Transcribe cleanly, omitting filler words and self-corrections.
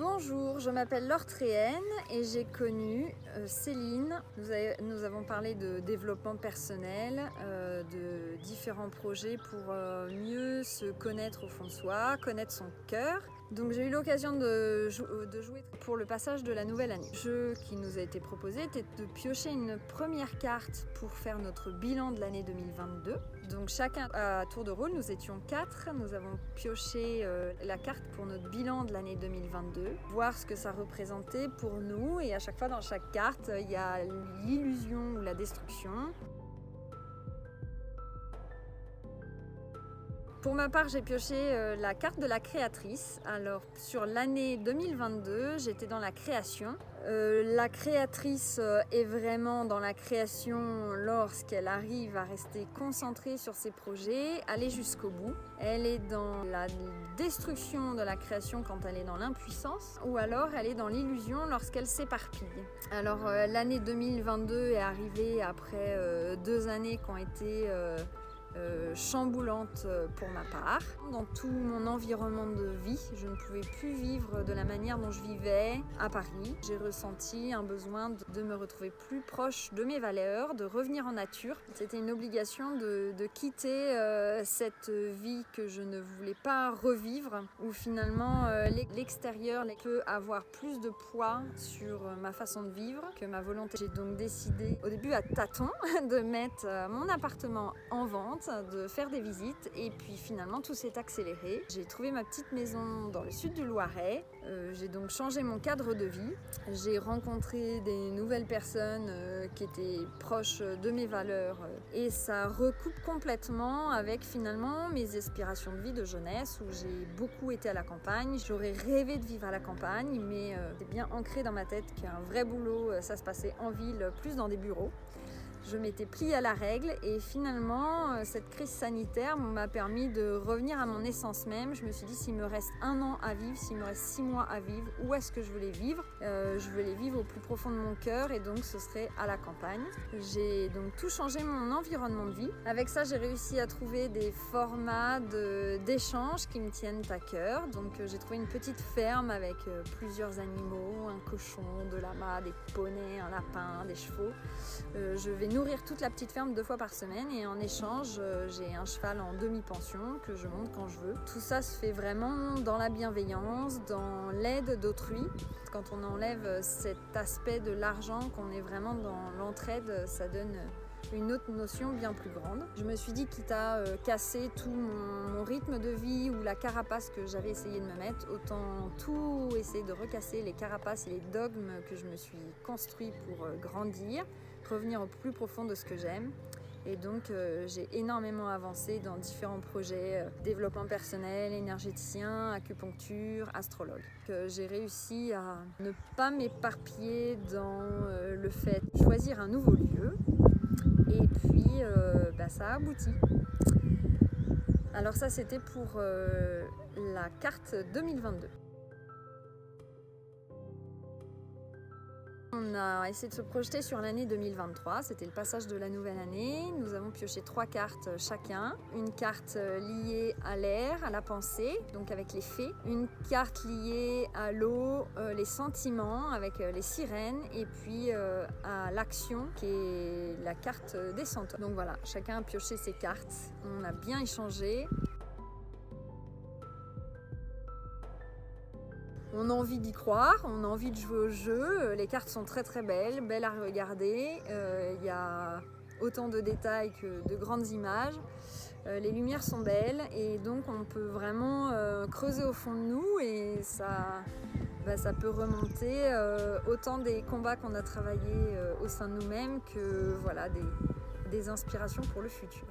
Bonjour, je m'appelle Laure Tréhenne et j'ai connu Céline. Nous avons parlé de développement personnel, de différents projets pour mieux se connaître au fond de soi, connaître son cœur. Donc j'ai eu l'occasion de jouer pour le passage de la nouvelle année. Le jeu qui nous a été proposé était de piocher une première carte pour faire notre bilan de l'année 2022. Donc chacun à tour de rôle, nous étions 4. Nous avons pioché la carte pour notre bilan de l'année 2022, voir ce que ça représentait pour nous. Et à chaque fois dans chaque carte, il y a l'illusion ou la destruction. Pour ma part, j'ai pioché la carte de la créatrice. Alors, sur l'année 2022, j'étais dans la création. La créatrice est vraiment dans la création lorsqu'elle arrive à rester concentrée sur ses projets, aller jusqu'au bout. Elle est dans la destruction de la création quand elle est dans l'impuissance, ou alors elle est dans l'illusion lorsqu'elle s'éparpille. Alors, l'année 2022 est arrivée après 2 années qui ont été chamboulante pour ma part. Dans tout mon environnement de vie, je ne pouvais plus vivre de la manière dont je vivais à Paris. J'ai ressenti un besoin de me retrouver plus proche de mes valeurs, de revenir en nature. C'était une obligation de quitter cette vie que je ne voulais pas revivre, où finalement l'extérieur peut avoir plus de poids sur ma façon de vivre que ma volonté. J'ai donc décidé au début à tâtons de mettre mon appartement en vente, de faire des visites, et puis finalement tout s'est accéléré. J'ai trouvé ma petite maison dans le sud du Loiret. J'ai donc changé mon cadre de vie. J'ai rencontré des nouvelles personnes qui étaient proches de mes valeurs, et ça recoupe complètement avec finalement mes aspirations de vie de jeunesse, où j'ai beaucoup été à la campagne. J'aurais rêvé de vivre à la campagne, mais c'est bien ancré dans ma tête qu'un vrai boulot, ça se passait en ville, plus dans des bureaux. Je m'étais pliée à la règle, et finalement cette crise sanitaire m'a permis de revenir à mon essence même. Je me suis dit, s'il me reste 1 an à vivre, s'il me reste 6 mois à vivre, où est-ce que je veux les vivre? Je veux les vivre au plus profond de mon cœur, et donc ce serait à la campagne. J'ai donc tout changé mon environnement de vie. Avec ça, j'ai réussi à trouver des formats d'échanges qui me tiennent à cœur. Donc j'ai trouvé une petite ferme avec plusieurs animaux, un cochon, de lama, des poneys, un lapin, des chevaux. Je vais nourrir toute la petite ferme 2 fois par semaine, et en échange j'ai un cheval en demi-pension que je monte quand je veux. Tout ça se fait vraiment dans la bienveillance, dans l'aide d'autrui. Quand on enlève cet aspect de l'argent, qu'on est vraiment dans l'entraide, ça donne une autre notion bien plus grande. Je me suis dit, quitte à casser tout mon rythme de vie ou la carapace que j'avais essayé de me mettre, autant tout essayer de recasser les carapaces et les dogmes que je me suis construit pour grandir, revenir au plus profond de ce que j'aime. Et donc j'ai énormément avancé dans différents projets, développement personnel, énergéticien, acupuncture, astrologue. J'ai réussi à ne pas m'éparpiller dans le fait de choisir un nouveau lieu, et puis ça a abouti. Alors ça, c'était pour la carte 2022. On a essayé de se projeter sur l'année 2023, c'était le passage de la nouvelle année. Nous avons pioché 3 cartes chacun. Une carte liée à l'air, à la pensée, donc avec les fées. Une carte liée à l'eau, les sentiments, avec les sirènes. Et puis à l'action, qui est la carte des centaures. Donc voilà, chacun a pioché ses cartes. On a bien échangé. On a envie d'y croire, on a envie de jouer au jeu. Les cartes sont très très belles à regarder. Il y a autant de détails que de grandes images. Les lumières sont belles, et donc on peut vraiment creuser au fond de nous, et ça peut remonter autant des combats qu'on a travaillés au sein de nous-mêmes que des inspirations pour le futur.